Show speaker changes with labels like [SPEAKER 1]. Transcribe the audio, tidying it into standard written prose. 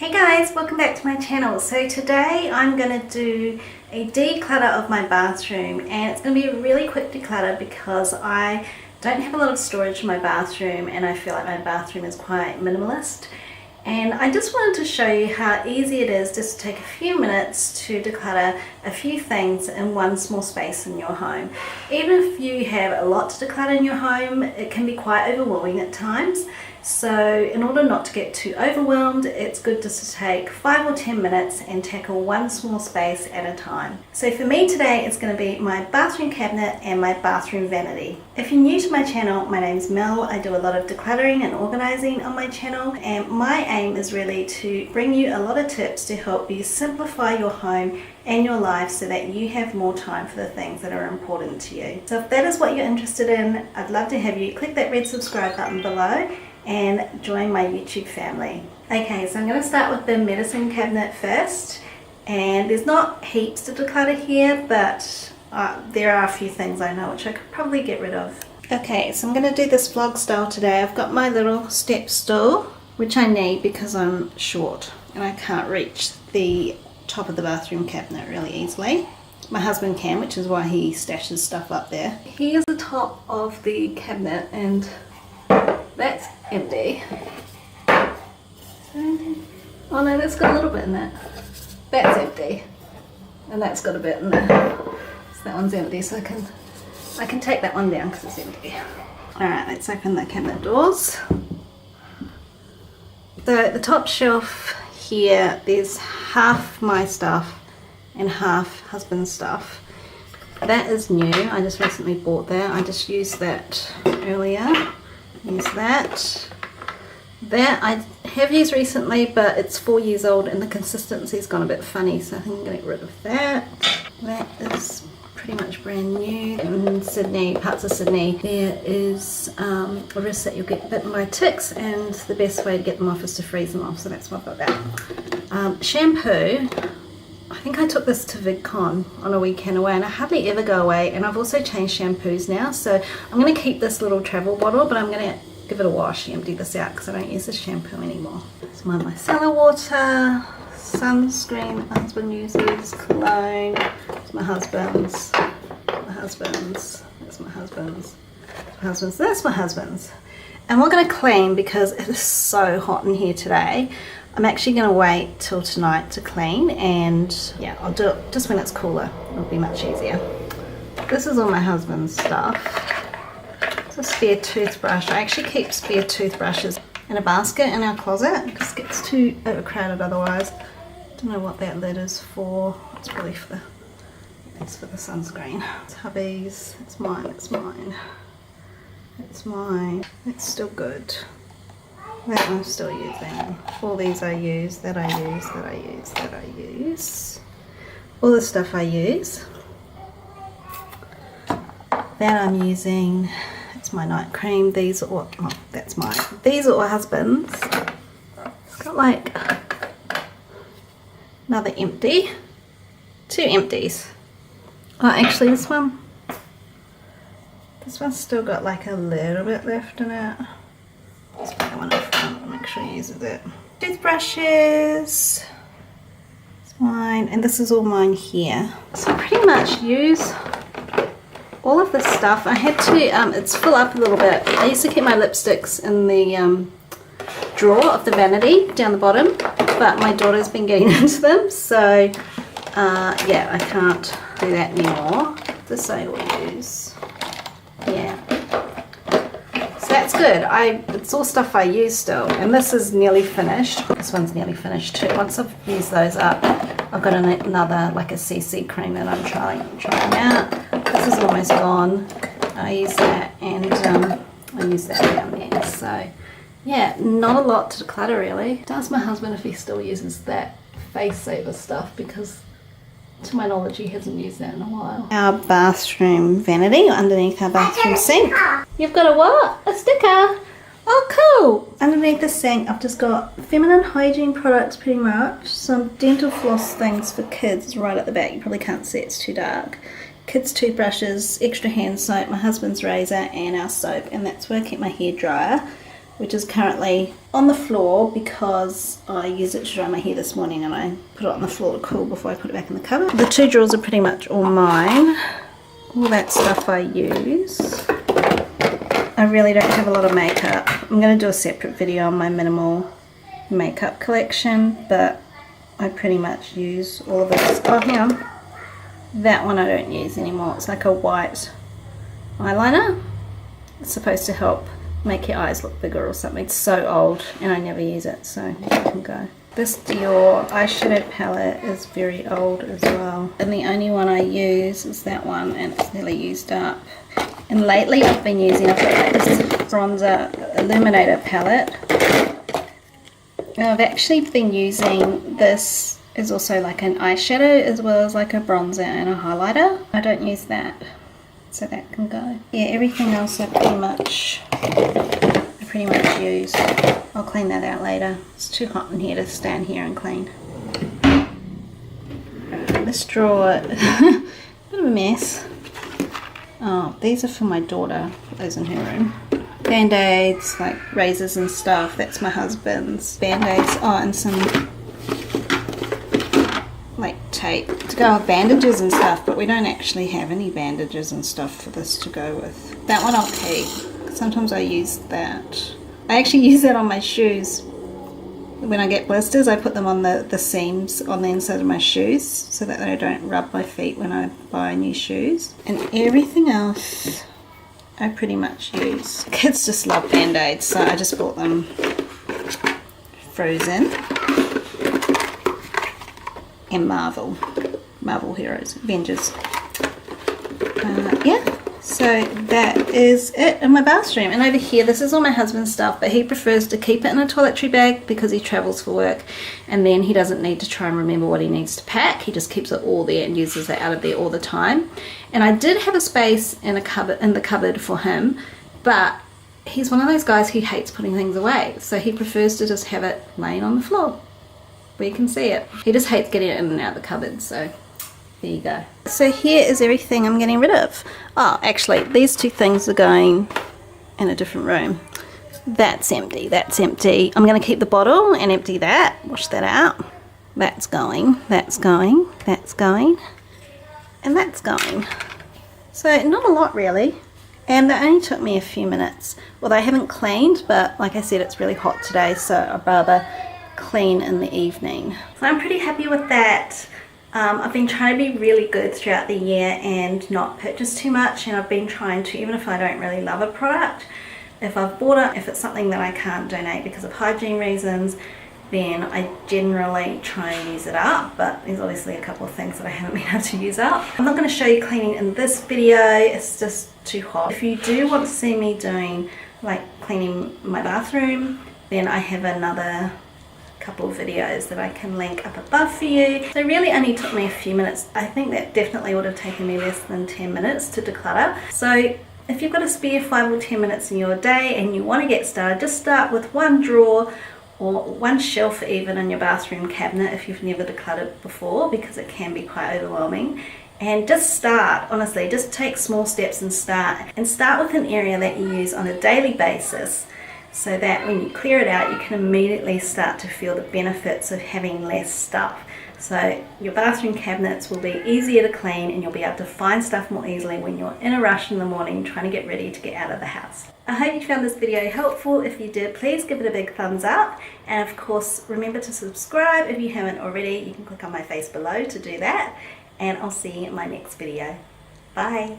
[SPEAKER 1] Hey guys, welcome back to my channel. So today I'm going to do a declutter of my bathroom, and it's going to be a really quick declutter because I don't have a lot of storage in my bathroom and I feel like my bathroom is quite minimalist. And I just wanted to show you how easy it is just to take a few minutes to declutter a few things in one small space in your home. Even if you have a lot to declutter in your home, it can be quite overwhelming at times. So in order not to get too overwhelmed, it's good just to take 5 or 10 minutes and tackle one small space at a time. So for me today, it's going to be my bathroom cabinet and my bathroom vanity. If you're new to my channel, my name's Mel. I do a lot of decluttering and organizing on my channel, and my aim is really to bring you a lot of tips to help you simplify your home and your life so that you have more time for the things that are important to you. So if that is what you're interested in, I'd love to have you click that red subscribe button below and join my YouTube family. Okay, so I'm going to start with the medicine cabinet first, and there's not heaps to declutter here, but there are a few things I know which I could probably get rid of. Okay, so I'm going to do this vlog style today. I've got my little step stool, which I need because I'm short and I can't reach the top of the bathroom cabinet really easily. My husband can, which is why he stashes stuff up there. Here's the top of the cabinet, and that's empty. Oh no, that's got a little bit in it. That's empty. And that's got a bit in there. So that one's empty, so I can take that one down because it's empty. Alright, let's open the cabinet doors. The top shelf here, there's half my stuff and half husband's stuff. That is new. I just recently bought that. I just used that earlier. Use that. That I have used recently, but it's 4 years old and the consistency's gone a bit funny, so I think I'm going to get rid of that. That is pretty much brand new. In Sydney, parts of Sydney, there is a risk that you'll get bitten by ticks, and the best way to get them off is to freeze them off, so that's why I've got that. Shampoo. I think I took this to VidCon on a weekend away, and I hardly ever go away, and I've also changed shampoos now, so I'm going to keep this little travel bottle, but I'm going to give it a wash, empty this out because I don't use this shampoo anymore. It's my micellar water, sunscreen my husband uses, cologne, it's my husband's, that's my husband's, that's my husband's. And we're going to clean because it is so hot in here today. I'm actually going to wait till tonight to clean, and yeah, I'll do it just when it's cooler. It'll be much easier. This is all my husband's stuff. It's a spare toothbrush. I actually keep spare toothbrushes in a basket in our closet because it gets too overcrowded otherwise. Don't know what that lid is for. It's probably for the sunscreen. It's hubby's. It's mine. It's mine. It's mine. It's still good. That I'm still using. All these I use, that I use, that I use, that I use. All the stuff I use. That I'm using. It's my night cream. These are all, oh, that's mine. These are all husband's. It's got like another empty. 2 empties. Oh, actually this one's still got like a little bit left in it. Let's put that one up front, make sure he uses it. Toothbrushes, it's mine, and this is all mine here. So I pretty much use all of this stuff. I had to, it's full up a little bit. I used to keep my lipsticks in the drawer of the vanity down the bottom, but my daughter's been getting into them, so yeah, I can't do that anymore. This I will use, yeah. That's good. It's all stuff I use still, and this is nearly finished. This one's nearly finished too. Once I've used those up, I've got another like a CC cream that I'm trying out. This is almost gone. I use that, and I use that down there. So yeah, not a lot to declutter really. Ask my husband if he still uses that face saver stuff, because to my knowledge he hasn't used that in a while. Our bathroom vanity underneath our bathroom sink. You've got a what? A sticker? Oh cool! Underneath the sink I've just got feminine hygiene products pretty much. Some dental floss things for kids right at the back. You probably can't see, it's too dark. Kids toothbrushes, extra hand soap, my husband's razor, and our soap. And that's where I keep my hair dryer, which is currently on the floor because I used it to dry my hair this morning and I put it on the floor to cool before I put it back in the cupboard. The 2 drawers are pretty much all mine. All that stuff I use. I really don't have a lot of makeup. I'm going to do a separate video on my minimal makeup collection, but I pretty much use all of this. Oh, hang on. That one I don't use anymore. It's like a white eyeliner. It's supposed to help make your eyes look bigger or something. It's so old and I never use it, so it can go. This Dior eyeshadow palette is very old as well. And the only one I use is that one, and it's nearly used up. And lately I've been using, I've got like this bronzer illuminator palette. And I've actually been using this as also like an eyeshadow as well as like a bronzer and a highlighter. I don't use that, so that can go. Yeah, everything else I pretty much use. I'll clean that out later. It's too hot in here to stand here and clean. This drawer, bit of a mess. Oh, these are for my daughter. Put those in her room. Band-aids, like razors and stuff. That's my husband's. Band-aids. Oh, and some like tape to go with bandages and stuff, but we don't actually have any bandages and stuff for this to go with. That one I'll keep. Sometimes I use that. I actually use that on my shoes. When I get blisters, I put them on the seams on the inside of my shoes so that they don't rub my feet when I buy new shoes. And everything else I pretty much use. Kids just love Band-Aids, so I just bought them frozen. And Marvel Heroes, Avengers. Yeah. So that is it in my bathroom. And over here, this is all my husband's stuff, but he prefers to keep it in a toiletry bag because he travels for work, and then he doesn't need to try and remember what he needs to pack. He just keeps it all there and uses it out of there all the time. And I did have a space in the cupboard for him, but he's one of those guys who hates putting things away. So he prefers to just have it laying on the floor where you can see it. He just hates getting it in and out of the cupboard, so there you go. So here is everything I'm getting rid of. Oh, actually, these 2 things are going in a different room. That's empty, that's empty. I'm going to keep the bottle and empty that, wash that out. That's going, that's going, that's going, and that's going. So not a lot really. And that only took me a few minutes. Well, they haven't cleaned, but like I said, it's really hot today, so I'd rather clean in the evening. So I'm pretty happy with that. I've been trying to be really good throughout the year and not purchase too much, and I've been trying to, even if I don't really love a product, if I've bought it, if it's something that I can't donate because of hygiene reasons, then I generally try and use it up, but there's obviously a couple of things that I haven't been able to use up. I'm not going to show you cleaning in this video, it's just too hot. If you do want to see me doing like cleaning my bathroom, then I have another couple of videos that I can link up above for you. So it really only took me a few minutes. I think that definitely would have taken me less than 10 minutes to declutter. So if you've got a spare 5 or 10 minutes in your day and you want to get started, just start with one drawer or one shelf even in your bathroom cabinet if you've never decluttered before, because it can be quite overwhelming. And just start, honestly, just take small steps and start with an area that you use on a daily basis, so that when you clear it out, you can immediately start to feel the benefits of having less stuff. So your bathroom cabinets will be easier to clean and you'll be able to find stuff more easily when you're in a rush in the morning trying to get ready to get out of the house. I hope you found this video helpful. If you did, please give it a big thumbs up. And of course, remember to subscribe if you haven't already. You can click on my face below to do that. And I'll see you in my next video. Bye.